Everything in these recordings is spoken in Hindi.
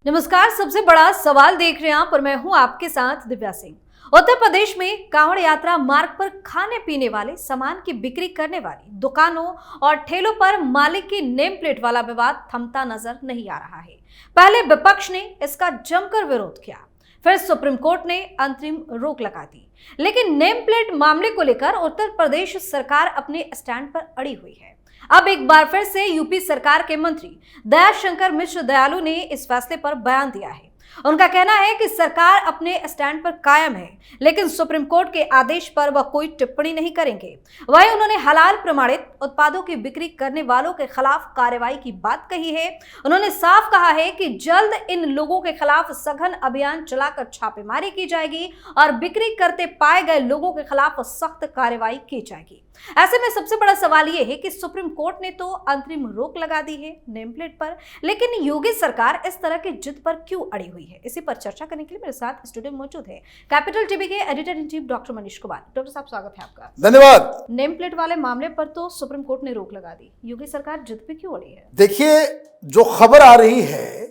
नमस्कार। सबसे बड़ा सवाल देख रहे हैं आप और मैं हूं आपके साथ दिव्या सिंह। उत्तर प्रदेश में कांवड़ यात्रा मार्ग पर खाने पीने वाले सामान की बिक्री करने वाली दुकानों और ठेलों पर मालिक की नेम प्लेट वाला विवाद थमता नजर नहीं आ रहा है। पहले विपक्ष ने इसका जमकर विरोध किया, फिर सुप्रीम कोर्ट ने अंतरिम रोक लगा दी, लेकिन नेम प्लेट मामले को लेकर उत्तर प्रदेश सरकार अपने स्टैंड पर अड़ी हुई है। अब एक बार फिर से यूपी सरकार के मंत्री दयाशंकर मिश्र दयालु ने इस फैसले पर बयान दिया है। उनका कहना है कि सरकार अपने स्टैंड पर कायम है, लेकिन सुप्रीम कोर्ट के आदेश पर वह कोई टिप्पणी नहीं करेंगे। वहीं उन्होंने हलाल प्रमाणित उत्पादों की बिक्री करने वालों के खिलाफ कार्रवाई की बात कही है। उन्होंने साफ कहा है कि जल्द इन लोगों के खिलाफ सघन अभियान चलाकर छापेमारी की जाएगी और बिक्री करते पाए गए लोगों के खिलाफ सख्त कार्रवाई की जाएगी। ऐसे में सबसे बड़ा सवाल यह है कि सुप्रीम कोर्ट ने तो अंतरिम रोक लगा दी है नेम प्लेट पर, लेकिन योगी सरकार इस तरह की जिद पर क्यों अड़ी हुई है? इसी पर चर्चा करने के लिए मेरे साथ स्टूडियो में मौजूद है कैपिटल टीवी के editor in chief doctor Manish Kumar. Doctor साहब, स्वागत है आपका। धन्यवाद। नेम प्लेट वाले मामले पर तो सुप्रीम कोर्ट ने रोक लगा दी, योगी सरकार जिद पे क्यों अड़ी है? देखिए, जो खबर आ रही है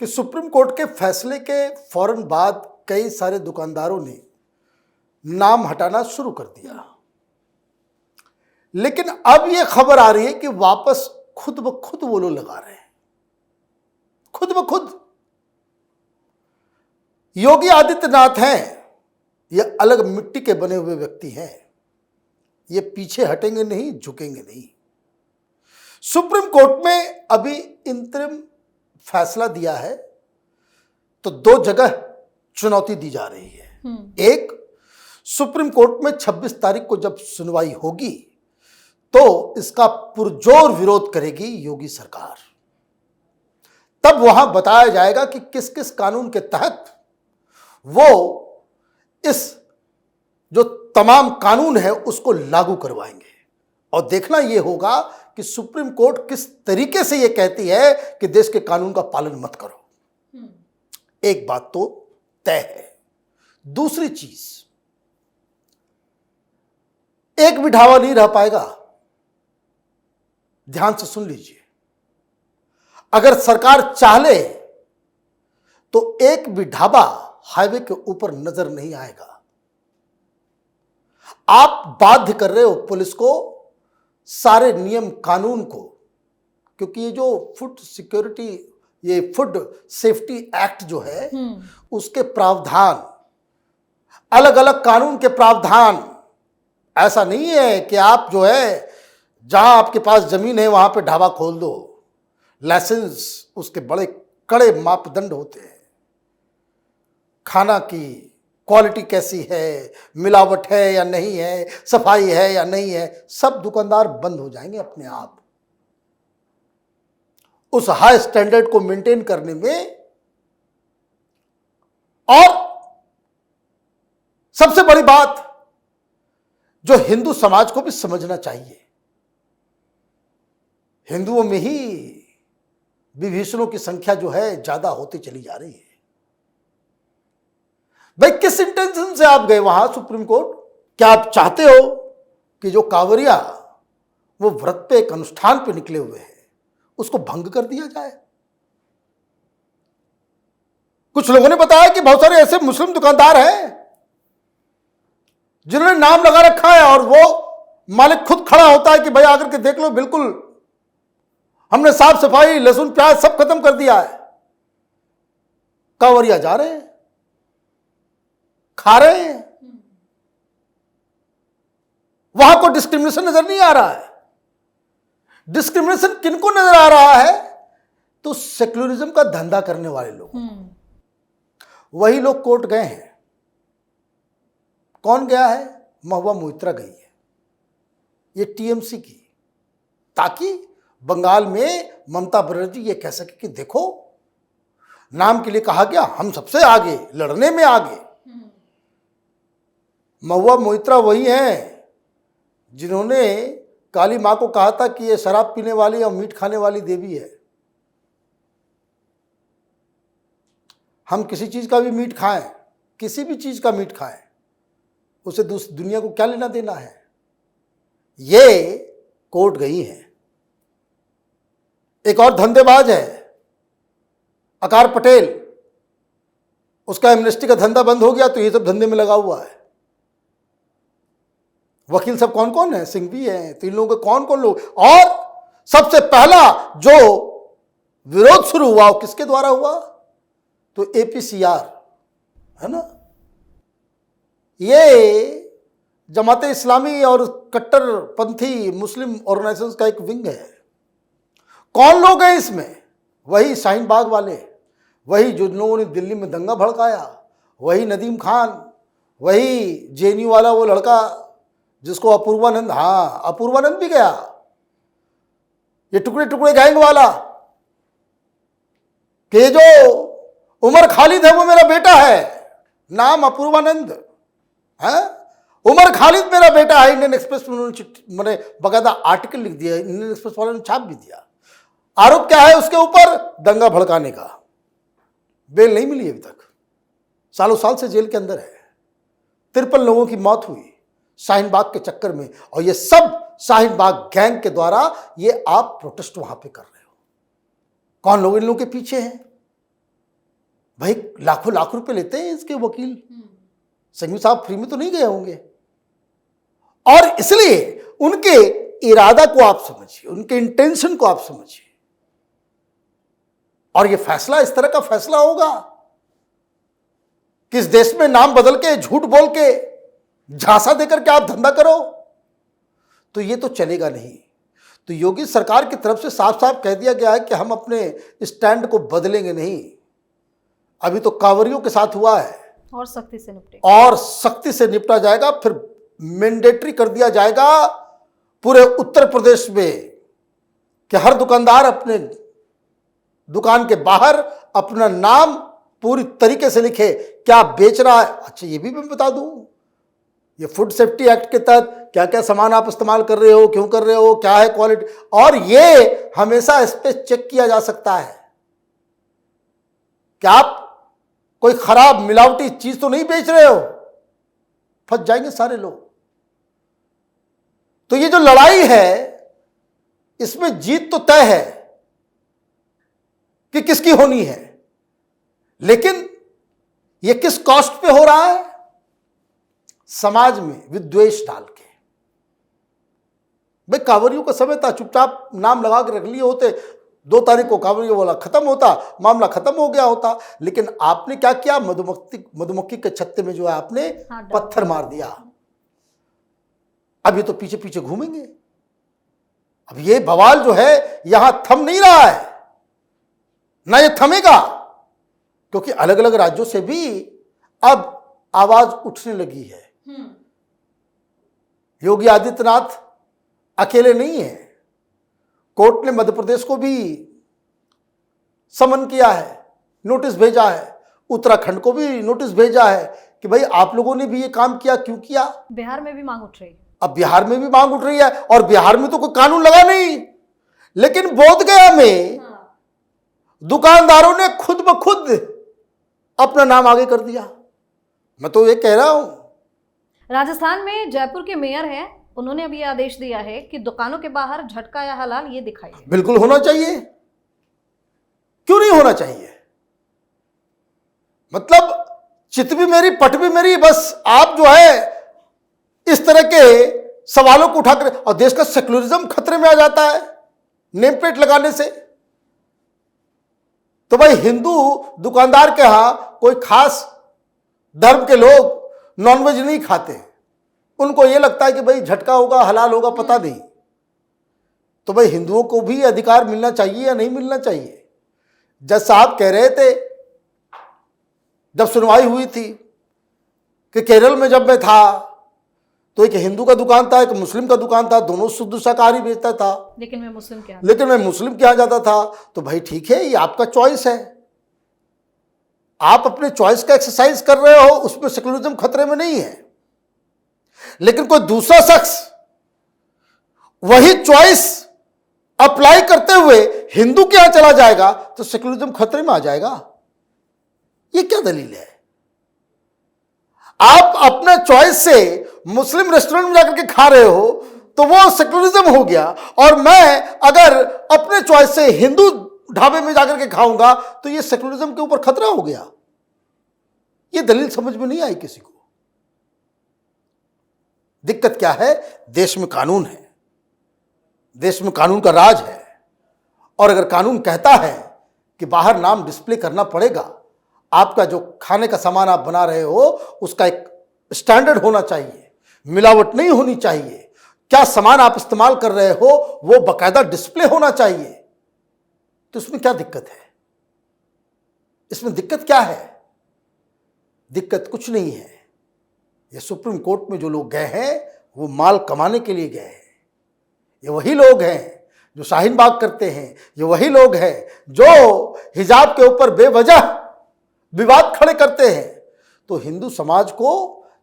कि सुप्रीम कोर्ट के फैसले के फौरन बाद कई सारे दुकानदारों ने नाम हटाना शुरू कर दिया, लेकिन अब यह खबर आ रही है कि वापस खुद ब खुद वो लोग लगा रहे हैं, खुद ब खुद। योगी आदित्यनाथ हैं, ये अलग मिट्टी के बने हुए व्यक्ति हैं, ये पीछे हटेंगे नहीं, झुकेंगे नहीं। सुप्रीम कोर्ट में अभी इंतरिम फैसला दिया है तो दो जगह चुनौती दी जा रही है। एक, सुप्रीम कोर्ट में 26 तारीख को जब सुनवाई होगी तो इसका पुरजोर विरोध करेगी योगी सरकार। तब वहां बताया जाएगा कि किस किस कानून के तहत वो इस जो तमाम कानून है उसको लागू करवाएंगे। और देखना यह होगा कि सुप्रीम कोर्ट किस तरीके से यह कहती है कि देश के कानून का पालन मत करो। एक बात तो तय है। दूसरी चीज, एक भी ढाबा नहीं रह पाएगा। ध्यान से सुन लीजिए, अगर सरकार चाहे तो एक भी ढाबा हाईवे के ऊपर नजर नहीं आएगा। आप बाध्य कर रहे हो पुलिस को, सारे नियम कानून को, क्योंकि ये जो फूड सिक्योरिटी, ये फूड सेफ्टी एक्ट जो है उसके प्रावधान, अलग अलग कानून के प्रावधान, ऐसा नहीं है कि आप जो है जहां आपके पास जमीन है वहां पे ढाबा खोल दो। लाइसेंस, उसके बड़े कड़े मापदंड होते हैं। खाना की क्वालिटी कैसी है, मिलावट है या नहीं है, सफाई है या नहीं है, सब दुकानदार बंद हो जाएंगे अपने आप। उस हाई स्टैंडर्ड को मेंटेन करने में, और सबसे बड़ी बात जो हिंदू समाज को भी समझना चाहिए, हिंदुओं में ही विभीषणों की संख्या जो है ज्यादा होती चली जा रही है। भाई, किस इंटेंशन से आप गए वहां सुप्रीम कोर्ट? क्या आप चाहते हो कि जो कांवरिया वो व्रत पे, एक अनुष्ठान पे निकले हुए हैं, उसको भंग कर दिया जाए? कुछ लोगों ने बताया कि बहुत सारे ऐसे मुस्लिम दुकानदार हैं जिन्होंने नाम लगा रखा है और वो मालिक खुद खड़ा होता है कि भाई आकर के देख लो, बिल्कुल हमने साफ सफाई, लहसुन प्याज सब खत्म कर दिया है। कांवरिया जा रहे हैं, खा रहे हैं। वहां को डिस्क्रिमिनेशन नजर नहीं आ रहा है। डिस्क्रिमिनेशन किनको नजर आ रहा है? तो सेक्युलरिज्म का धंधा करने वाले लोग, वही लोग कोर्ट गए हैं। कौन गया है? महुआ मोइत्रा गई है, ये टीएमसी की, ताकि बंगाल में ममता बनर्जी ये कह सके कि देखो, नाम के लिए कहा गया, हम सबसे आगे, लड़ने में आगे। महुआ मोइत्रा वही हैं जिन्होंने काली मां को कहा था कि ये शराब पीने वाली और मीट खाने वाली देवी है। हम किसी चीज का भी मीट खाएं, किसी भी चीज का मीट खाएं, उसे दुनिया को क्या लेना देना है? ये कोर्ट गई है। एक और धंधेबाज है, आकार पटेल, उसका एमनेस्टी का धंधा बंद हो गया तो ये सब धंधे में लगा हुआ है। वकील सब कौन कौन है? सिंघवी है। तो इन लोगों के कौन कौन लोग? और सबसे पहला जो विरोध शुरू हुआ वो किसके द्वारा हुआ? तो एपीसीआर है ना, ये जमाते इस्लामी और कट्टरपंथी मुस्लिम ऑर्गेनाइजेशन का एक विंग है। कौन लोग हैं इसमें? वही शाहीन बाग वाले, वही जो लोगों ने दिल्ली में दंगा भड़काया, वही नदीम खान, वही जेएनयू वाला वो लड़का जिसको अपूर्वानंद, हाँ अपूर्वानंद भी गया, ये टुकड़े टुकड़े गैंग वाला, कि जो उमर खालिद है वो मेरा बेटा है, नाम अपूर्वानंद है, उमर खालिद मेरा बेटा है। इंडियन एक्सप्रेस में उन्होंने मैंने बकायदा आर्टिकल लिख दिया, इंडियन एक्सप्रेस वालों ने छाप भी दिया। आरोप क्या है उसके ऊपर? दंगा भड़काने का। बेल नहीं मिली अभी तक, सालों साल से जेल के अंदर है। 53 लोगों की मौत हुई शाहीन बाग के चक्कर में, और ये सब शाहीन बाग गैंग के द्वारा ये आप प्रोटेस्ट वहां पे कर रहे हो। कौन लोग इन लोगों के पीछे हैं? भाई लाखों लाख रुपए लेते हैं इसके वकील, संघवी साहब फ्री में तो नहीं गए होंगे। और इसलिए उनके इरादा को आप समझिए, उनके इंटेंशन को आप समझिए। और ये फैसला इस तरह का फैसला होगा कि इस देश में नाम बदल के, झूठ बोल के, झांसा देकर के आप धंधा करो, तो ये तो चलेगा नहीं। तो योगी सरकार की तरफ से साफ साफ कह दिया गया है कि हम अपने स्टैंड को बदलेंगे नहीं। अभी तो कांवरियों के साथ हुआ है, और सख्ती से निपटे, और सख्ती से निपटा जाएगा। फिर मैंडेटरी कर दिया जाएगा पूरे उत्तर प्रदेश में कि हर दुकानदार अपने दुकान के बाहर अपना नाम पूरी तरीके से लिखे, क्या बेच रहा है। अच्छा ये भी मैं बता दूं, ये फूड सेफ्टी एक्ट के तहत क्या क्या सामान आप इस्तेमाल कर रहे हो, क्यों कर रहे हो, क्या है क्वालिटी, और ये हमेशा इस पे चेक किया जा सकता है कि आप कोई खराब मिलावटी चीज तो नहीं बेच रहे हो। फंस जाएंगे सारे लोग। तो ये जो लड़ाई है इसमें जीत तो तय है कि किसकी होनी है, लेकिन ये किस कॉस्ट पे हो रहा है? समाज में विद्वेष डाल के। भाई कांवरियों का समय था, चुपचाप नाम लगा के रख लिए होते, 2 तारीख को कांवरियों वाला खत्म होता, मामला खत्म हो गया होता। लेकिन आपने क्या किया? मधुमक्खी के छत्ते में जो है आपने पत्थर मार दिया। अब ये तो पीछे पीछे घूमेंगे। अब ये बवाल जो है यहां थम नहीं रहा है, ना ये थमेगा, क्योंकि अलग अलग राज्यों से भी अब आवाज उठने लगी है। योगी आदित्यनाथ अकेले नहीं है, कोर्ट ने मध्य प्रदेश को भी समन किया है, नोटिस भेजा है, उत्तराखंड को भी नोटिस भेजा है कि भाई आप लोगों ने भी ये काम किया, क्यों किया? बिहार में भी मांग उठ रही है। अब बिहार में भी मांग उठ रही है, और बिहार में तो कोई कानून लगा नहीं, लेकिन बोधगया में दुकानदारों ने खुद ब खुद अपना नाम आगे कर दिया। मैं तो ये कह रहा हूं। राजस्थान में जयपुर के मेयर हैं, उन्होंने अभी आदेश दिया है कि दुकानों के बाहर झटका या हलाल ये दिखाइए। बिल्कुल होना चाहिए, क्यों नहीं होना चाहिए? मतलब चित भी मेरी पट भी मेरी। बस आप जो है इस तरह के सवालों को उठाकर, और देश का सेक्युलरिज्म खतरे में आ जाता है नेम प्लेट लगाने से। तो भाई हिंदू दुकानदार के यहां कोई खास धर्म के लोग नॉनवेज नहीं खाते, उनको यह लगता है कि भाई झटका होगा, हलाल होगा, पता नहीं। तो भाई हिंदुओं को भी अधिकार मिलना चाहिए या नहीं मिलना चाहिए? जज साहब कह रहे थे जब सुनवाई हुई थी कि केरल में जब मैं था तो एक हिंदू का दुकान था, एक मुस्लिम का दुकान था, दोनों शुद्ध शाकाहारी बेचता था, लेकिन मैं मुस्लिम के यहाँ जाता था। तो भाई ठीक है, ये आपका चॉइस है, आप अपने चॉइस का एक्सरसाइज कर रहे हो, उसमें सेक्युलरिज्म खतरे में नहीं है। लेकिन कोई दूसरा शख्स वही चॉइस अप्लाई करते हुए हिंदू के यहां चला जाएगा तो सेक्युलरिज्म खतरे में आ जाएगा। ये क्या दलील है? आप अपने चॉइस से मुस्लिम रेस्टोरेंट में जाकर के खा रहे हो तो वो सेक्युलरिज्म हो गया, और मैं अगर अपने चॉइस से हिंदू ढाबे में जाकर के खाऊंगा तो ये सेकुलरिज्म के ऊपर खतरा हो गया। ये दलील समझ में नहीं आई किसी को। दिक्कत क्या है? देश में कानून है, देश में कानून का राज है, और अगर कानून कहता है कि बाहर नाम डिस्प्ले करना पड़ेगा, आपका जो खाने का सामान आप बना रहे हो उसका एक स्टैंडर्ड होना चाहिए, मिलावट नहीं होनी चाहिए, क्या सामान आप इस्तेमाल कर रहे हो वो बकायदा डिस्प्ले होना चाहिए, तो इसमें क्या दिक्कत है? इसमें दिक्कत क्या है? दिक्कत कुछ नहीं है। ये सुप्रीम कोर्ट में जो लोग गए हैं वो माल कमाने के लिए गए हैं। ये वही लोग हैं जो शाहीन बाग करते हैं, ये वही लोग हैं जो हिजाब के ऊपर बेवजह विवाद खड़े करते हैं। तो हिंदू समाज को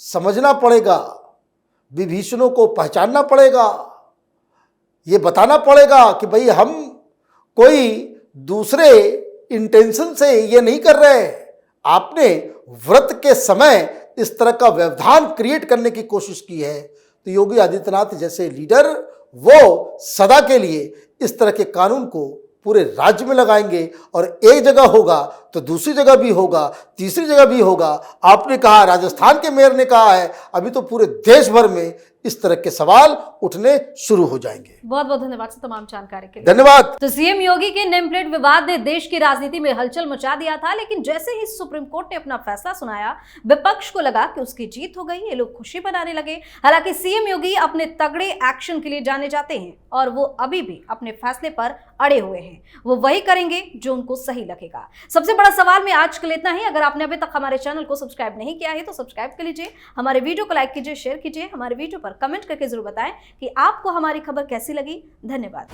समझना पड़ेगा, विभीषणों को पहचानना पड़ेगा, ये बताना पड़ेगा कि भाई हम कोई दूसरे इंटेंशन से ये नहीं कर रहे। आपने व्रत के समय इस तरह का व्यवधान क्रिएट करने की कोशिश की है, तो योगी आदित्यनाथ जैसे लीडर वो सदा के लिए इस तरह के कानून को पूरे राज्य में लगाएंगे, और एक जगह होगा तो दूसरी जगह भी होगा, तीसरी जगह भी होगा। आपने कहा, राजस्थान के मेयर ने कहा है, अभी तो पूरे देश भर में इस तरह के सवाल उठने शुरू हो जाएंगे। बहुत बहुत धन्यवाद सर तमाम जानकारी के लिए। धन्यवाद। तो सीएम योगी के नेम प्लेट विवाद ने देश की राजनीति में हलचल मचा दिया था, लेकिन जैसे ही सुप्रीम कोर्ट ने अपना फैसला सुनाया, विपक्ष को लगा कि उसकी जीत हो गई, ये लोग खुशी मनाने लगे। हालांकि सीएम योगी अपने तगड़े एक्शन के लिए जाने जाते हैं और वो अभी भी अपने फैसले पर अड़े हुए हैं। वो वही करेंगे जो उनको सही लगेगा। सबसे बड़ा सवाल में आज के लिए इतना ही। अगर आपने अभी तक हमारे चैनल को सब्सक्राइब नहीं किया है तो सब्सक्राइब कर लीजिए, हमारे वीडियो को लाइक कीजिए, शेयर कीजिए, हमारे वीडियो पर कमेंट करके जरूर बताएं कि आपको हमारी खबर कैसी लगी। धन्यवाद।